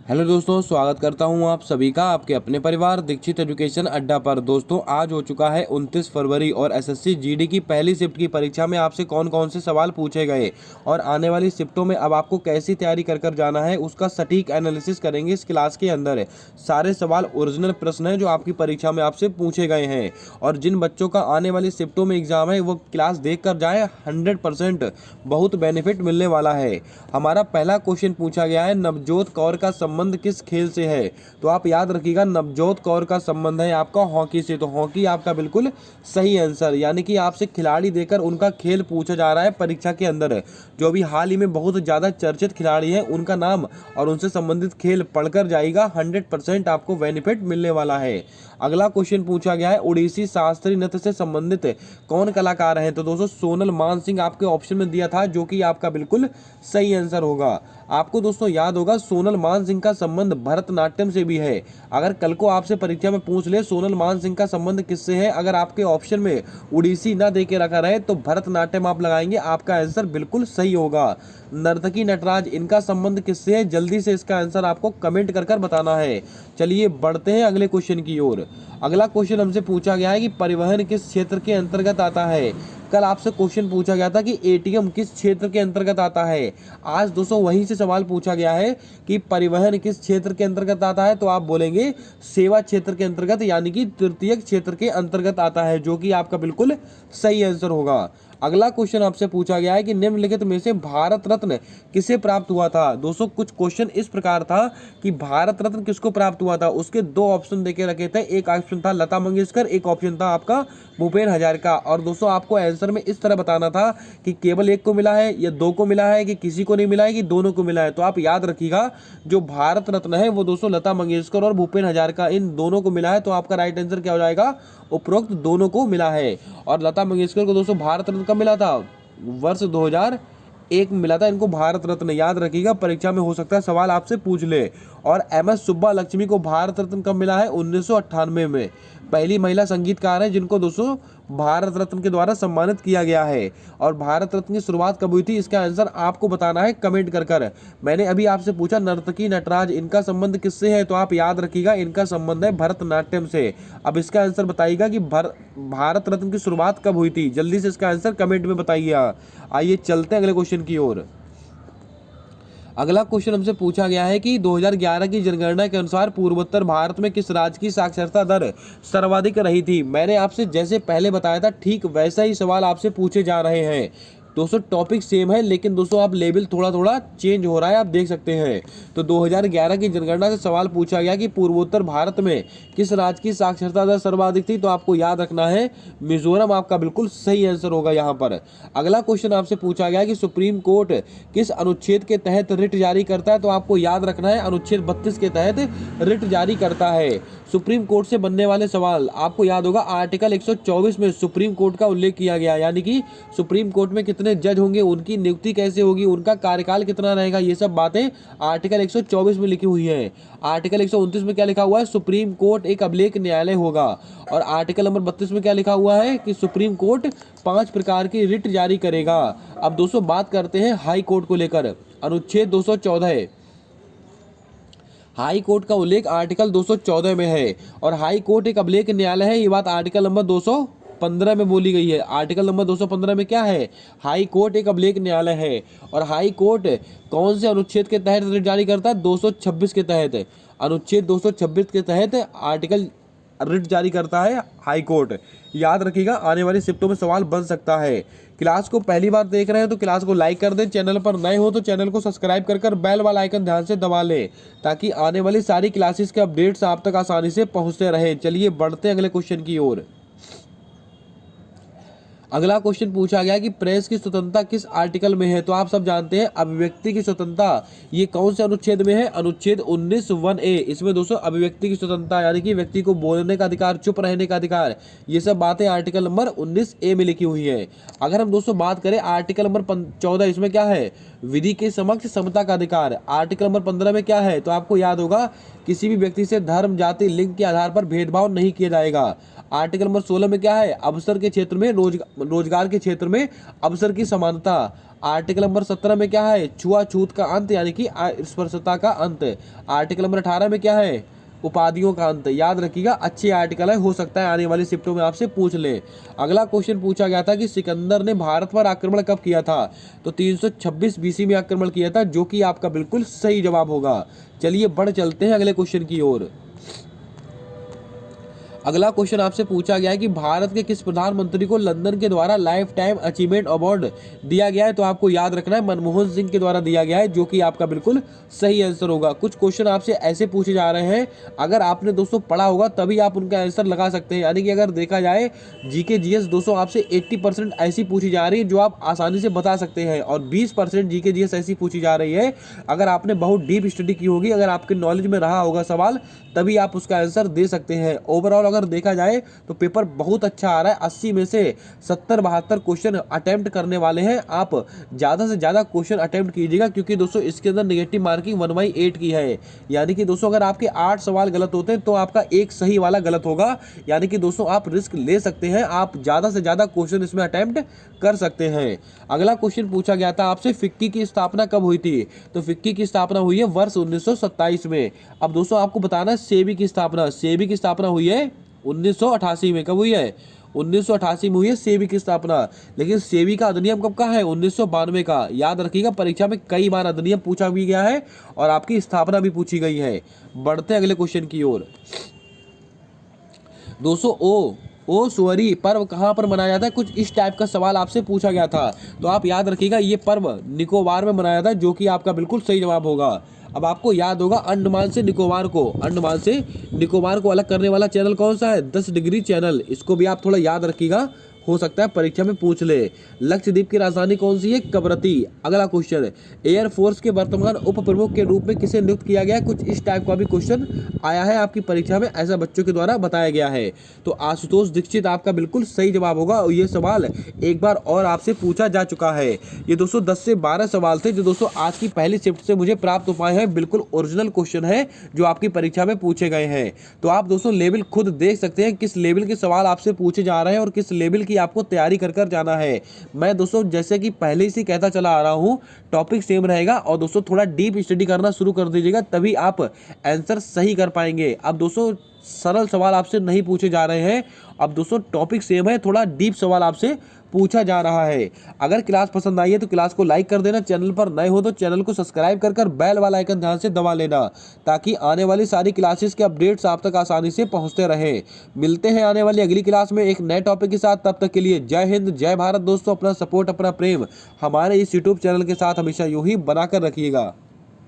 Hello दोस्तों, स्वागत करता हूं आप सभी का आपके अपने परिवार दीक्षित एजुकेशन अड्डा पर। दोस्तों, आज हो चुका है 29 फरवरी और एसएससी जीडी की पहली शिफ्ट की परीक्षा में आपसे कौन कौन से सवाल पूछे गए और आने वाली शिफ्टों में अब आपको कैसी तैयारी कर जाना है उसका सटीक एनालिसिस करेंगे इस क्लास के अंदर। सारे सवाल ओरिजिनल प्रश्न हैं जो आपकी परीक्षा में आपसे पूछे गए हैं और जिन बच्चों का आने वाली शिफ्टों में एग्जाम है वो क्लास देख कर जाए, 100% बहुत बेनिफिट मिलने वाला है। हमारा पहला क्वेश्चन पूछा गया है, नवजोत कौर का संबंध किस खेल से है? तो आप याद रखिएगा, नवजोत कौर का संबंध है आपका हॉकी से। तो हॉकी आपका बिल्कुल सही आंसर, यानी कि आपसे खिलाड़ी देकर उनका खेल पूछा जा रहा है परीक्षा के अंदर। जो अभी हाल ही में बहुत ज़्यादा चर्चित खिलाड़ी हैं उनका नाम और उनसे संबंधित खेल पढ़कर जाएगा, 100% आपको बेनिफिट मिलने वाला है। अगला क्वेश्चन पूछा गया है, उड़ीसी शास्त्रीय नृत्य से संबंधित कौन कलाकार हैं? तो दोस्तों सोनल मानसिंह आपके ऑप्शन में दिया था, जो कि आपका बिल्कुल सही आंसर होगा। आपको दोस्तों याद होगा, सोनल मानसिंह का संबंध भरतनाट्यम से भी है। अगर कल को आपसे परीक्षा में पूछ ले सोनल मानसिंह का संबंध किससे है, अगर आपके ऑप्शन में उड़ीसी ना दे के रखा रहे तो भरतनाट्यम आप लगाएंगे, आपका आंसर बिल्कुल सही होगा। नर्तकी नटराज, इनका संबंध किससे है? जल्दी से इसका आंसर आपको कमेंट कर बताना है। चलिए बढ़ते हैं अगले क्वेश्चन की ओर। अगला क्वेश्चन हमसे पूछा गया है कि परिवहन किस क्षेत्र के अंतर्गत आता है? कल आपसे क्वेश्चन पूछा गया था कि एटीएम किस क्षेत्र के अंतर्गत आता है। आज दोस्तों वहीं से सवाल पूछा गया है कि परिवहन किस क्षेत्र के अंतर्गत आता है, तो आप बोलेंगे सेवा क्षेत्र के अंतर्गत, यानी कि तृतीयक क्षेत्र के अंतर्गत आता है, जो कि आपका बिल्कुल सही आंसर होगा। अगला क्वेश्चन आपसे पूछा गया है कि निम्नलिखित में से भारत रत्न किसे प्राप्त हुआ था? दोस्तों कुछ क्वेश्चन इस प्रकार था कि भारत रत्न किसको प्राप्त हुआ था, उसके दो ऑप्शन देके रखे थे। एक ऑप्शन था लता मंगेशकर, एक ऑप्शन था आपका भूपेन हजारिका। और दोस्तों आपको आंसर में इस तरह बताना था कि केवल एक को मिला है या दो को मिला है कि किसी को नहीं मिला है कि दोनों को मिला है। तो आप याद रखिएगा, जो भारत रत्न है वो दोस्तों लता मंगेशकर और भूपेन हजारिका, इन दोनों को मिला है। तो आपका राइट आंसर क्या हो जाएगा? उपरोक्त दोनों को मिला है। और लता मंगेशकर को दोस्तों भारत रत्न कब मिला था? वर्ष 2001 में मिला था इनको भारत रत्न। याद रखिएगा, परीक्षा में हो सकता है सवाल आपसे पूछ ले। और एमएस सुब्बा लक्ष्मी को भारत रत्न कब मिला है? 1998 में। पहली महिला संगीतकार है जिनको दोस्तों भारत रत्न के द्वारा सम्मानित किया गया है। और भारत रत्न की शुरुआत कब हुई थी, इसका आंसर आपको बताना है कमेंट कर। मैंने अभी आपसे पूछा नर्तकी नटराज, इनका संबंध किससे है? तो आप याद रखिएगा, इनका संबंध है भरतनाट्यम से। अब इसका आंसर बताइएगा कि भारत रत्न की शुरुआत कब हुई थी। जल्दी से इसका आंसर कमेंट में बताइए। आइए चलते हैं अगले क्वेश्चन की ओर। अगला क्वेश्चन हमसे पूछा गया है कि 2011 की जनगणना के अनुसार पूर्वोत्तर भारत में किस राज्य की साक्षरता दर सर्वाधिक रही थी? मैंने आपसे जैसे पहले बताया था ठीक वैसा ही सवाल आपसे पूछे जा रहे हैं। दोस्तों टॉपिक सेम है, लेकिन दोस्तों आप लेवल थोड़ा थोड़ा चेंज हो रहा है, आप देख सकते हैं। तो 2011 की जनगणना से सवाल पूछा गया कि पूर्वोत्तर भारत में किस राज्य की साक्षरता दर सर्वाधिक थी। तो आपको याद रखना है मिजोरम, आपका बिल्कुल सही आंसर होगा यहाँ पर। अगला क्वेश्चन आपसे पूछा गया कि सुप्रीम कोर्ट किस अनुच्छेद के तहत रिट जारी करता है? तो आपको याद रखना है अनुच्छेद 32 के तहत रिट जारी करता है। सुप्रीम कोर्ट से बनने वाले सवाल आपको याद होगा, आर्टिकल 124 में सुप्रीम कोर्ट का उल्लेख किया गया, यानी कि सुप्रीम कोर्ट में कितने जज होंगे, उनकी नियुक्ति कैसे होगी, उनका कार्यकाल कितना रहेगा, ये सब बातें आर्टिकल 124 में लिखी हुई है। आर्टिकल 129 में क्या लिखा हुआ है? सुप्रीम कोर्ट एक अभिलेख न्यायालय होगा। और आर्टिकल नंबर 32 में क्या लिखा हुआ है कि सुप्रीम कोर्ट 5 प्रकार की रिट जारी करेगा। अब दोस्तों बात करते हैं हाई कोर्ट को लेकर। अनुच्छेद 214, हाई कोर्ट का उल्लेख आर्टिकल 214 में है। और हाई कोर्ट एक अभिलेख न्यायालय है, ये बात आर्टिकल नंबर 215 में बोली गई है। आर्टिकल नंबर 215 में क्या है? हाई कोर्ट एक अभिलेख न्यायालय है। और हाई कोर्ट कौन से अनुच्छेद के तहत रिट जारी करता है? 226 के तहत। अनुच्छेद 226 के तहत आर्टिकल रिट जारी करता है हाई कोर्ट। याद रखिएगा, आने वाली शिफ्टों में सवाल बन सकता है। क्लास को पहली बार देख रहे हैं तो क्लास को लाइक कर दें, चैनल पर नए हो तो चैनल को सब्सक्राइब कर बेल वाला आइकन ध्यान से दबा लें, ताकि आने वाली सारी क्लासेस के अपडेट्स आप तक आसानी से पहुंचते रहें। चलिए बढ़ते हैं अगले क्वेश्चन की ओर। अगला क्वेश्चन पूछा गया कि प्रेस की स्वतंत्रता किस आर्टिकल में है? तो आप सब जानते हैं अभिव्यक्ति की स्वतंत्रता, ये कौन से अनुच्छेद में है? अनुच्छेद 19(1)(a। इसमें दोस्तों अभिव्यक्ति की स्वतंत्रता यानी कि व्यक्ति को बोलने का अधिकार, चुप रहने का अधिकार, ये सब बातें आर्टिकल नंबर 19(a) में लिखी हुई है। अगर हम दोस्तों बात करें आर्टिकल नंबर 14, इसमें क्या है? विधि के समक्ष समता का अधिकार। आर्टिकल नंबर 15 में क्या है? तो आपको याद होगा, किसी भी व्यक्ति से धर्म, जाति, लिंग के आधार पर भेदभाव नहीं किया जाएगा। आर्टिकल नंबर 16 में क्या है? अवसर के क्षेत्र में, रोजगार के क्षेत्र में अवसर की समानता। आर्टिकल नंबर 17 में क्या है, छुआछूत का अंत यानी कि अस्पृश्यता का अंत। आर्टिकल नंबर 18 में क्या है, उपाधियों का अंत। याद रखिएगा, अच्छे आर्टिकल है, हो सकता है आने वाली शिफ्टों में आपसे पूछ ले। अगला क्वेश्चन पूछा गया था कि सिकंदर ने भारत पर आक्रमण कब किया था, तो 326 बीसी में आक्रमण किया था, जो कि आपका बिल्कुल सही जवाब होगा। चलिए बढ़ चलते हैं अगले क्वेश्चन की ओर। अगला क्वेश्चन आपसे पूछा गया है कि भारत के किस प्रधानमंत्री को लंदन के द्वारा लाइफ टाइम अचीवमेंट अवार्ड दिया गया है, तो आपको याद रखना है मनमोहन सिंह के द्वारा दिया गया है, जो कि आपका बिल्कुल सही आंसर होगा। कुछ क्वेश्चन आपसे ऐसे पूछे जा रहे हैं, अगर आपने दोस्तों पढ़ा होगा तभी आप उनका आंसर लगा सकते हैं। यानी कि अगर देखा जाए जीके जीएस दोस्तों आपसे 80% ऐसी पूछी जा रही है जो आप आसानी से बता सकते हैं, और 20% जीके जीएस ऐसी पूछी जा रही है अगर आपने बहुत डीप स्टडी की होगी, अगर आपके नॉलेज में रहा होगा सवाल, तभी आप उसका आंसर दे सकते हैं। ओवरऑल अगर देखा जाए तो पेपर बहुत अच्छा आ रहा है। 80 में से 70-72 क्वेश्चन अटेम्प्ट करने वाले हैं। आप ज़्यादा से ज़्यादा क्वेश्चन अटेम्प्ट कीजिएगा, क्योंकि दोस्तों इसके अंदर नेगेटिव मार्किंग 1/8 की है। यानी कि दोस्तों अगर आपके 8 सवाल गलत होते हैं तो आपका एक सही वाला गलत होगा। यानी कि दोस्तों आप रिस्क ले सकते हैं, आप ज़्यादा से ज़्यादा क्वेश्चन इसमें अटेम्प्ट कर सकते हैं। अगला क्वेश्चन पूछा गया था आपसे, फिक्की की स्थापना कब हुई थी, तो फिक्की की स्थापना हुई है वर्ष 1927 में। अब दोस्तों आपको बताना है सेबी की स्थापना हुई है 1988 में। कब हुई है, 1988 में हुई है सेबी की स्थापना। लेकिन सेबी का अधिनियम कब का है, 1992 का। याद रखिएगा, परीक्षा में कई बार अधिनियम पूछा भी गया है और आपकी स्थापना भी पूछी गई है। बढ़ते अगले क्वेश्चन की ओर। दोस्तों ओ सुअरी पर्व कहाँ पर मनाया जाता है, कुछ इस टाइप का सवाल आपसे पूछा गया था, तो आप याद रखिएगा ये पर्व निकोबार में मनाया जाता है, जो कि आपका बिल्कुल सही जवाब होगा। अब आपको याद होगा अंडमान से निकोबार को अलग करने वाला चैनल कौन सा है, 10 डिग्री चैनल। इसको भी आप थोड़ा याद रखिएगा, हो सकता है परीक्षा में पूछ ले। लक्षद्वीप की राजधानी कौन सी है, कवरत्ती। अगला क्वेश्चन, एयरफोर्स के वर्तमान उप प्रमुख के रूप में किसे नियुक्त किया गया है, कुछ इस टाइप का भी क्वेश्चन आया है आपकी परीक्षा में, ऐसा बच्चों के द्वारा बताया गया है। तो आशुतोष दीक्षित आपका बिल्कुल सही जवाब होगा। और ये सवाल एक बार और आपसे पूछा जा चुका है। ये दोस्तों 10 से 12 सवाल थे जो दोस्तों आज की पहली शिफ्ट से मुझे प्राप्त हो पाए हैं। बिल्कुल ओरिजिनल क्वेश्चन है जो आपकी परीक्षा में पूछे गए हैं। तो आप दोस्तों लेवल खुद देख सकते हैं किस लेवल के सवाल आपसे पूछे जा रहे हैं और किस लेवल की आपको तैयारी कर जाना है। मैं दोस्तों जैसे कि पहले से कहता चला आ रहा हूं, टॉपिक सेम रहेगा और दोस्तों थोड़ा डीप स्टडी करना शुरू कर दीजिएगा, तभी आप आंसर सही कर पाएंगे। अब दोस्तों सरल सवाल आपसे नहीं पूछे जा रहे हैं, अब दोस्तों टॉपिक सेम है, थोड़ा डीप सवाल आपसे पूछा जा रहा है। अगर क्लास पसंद आई है तो क्लास को लाइक कर देना, चैनल पर नए हो तो चैनल को सब्सक्राइब कर बेल वाला आइकन ध्यान से दबा लेना, ताकि आने वाली सारी क्लासेस के अपडेट्स आप तक आसानी से पहुंचते रहें। मिलते हैं आने वाली अगली क्लास में एक नए टॉपिक के साथ। तब तक के लिए जय हिंद, जय भारत। दोस्तों अपना सपोर्ट, अपना प्रेम हमारे इस यूट्यूब चैनल के साथ हमेशा यूं ही बनाकर रखिएगा।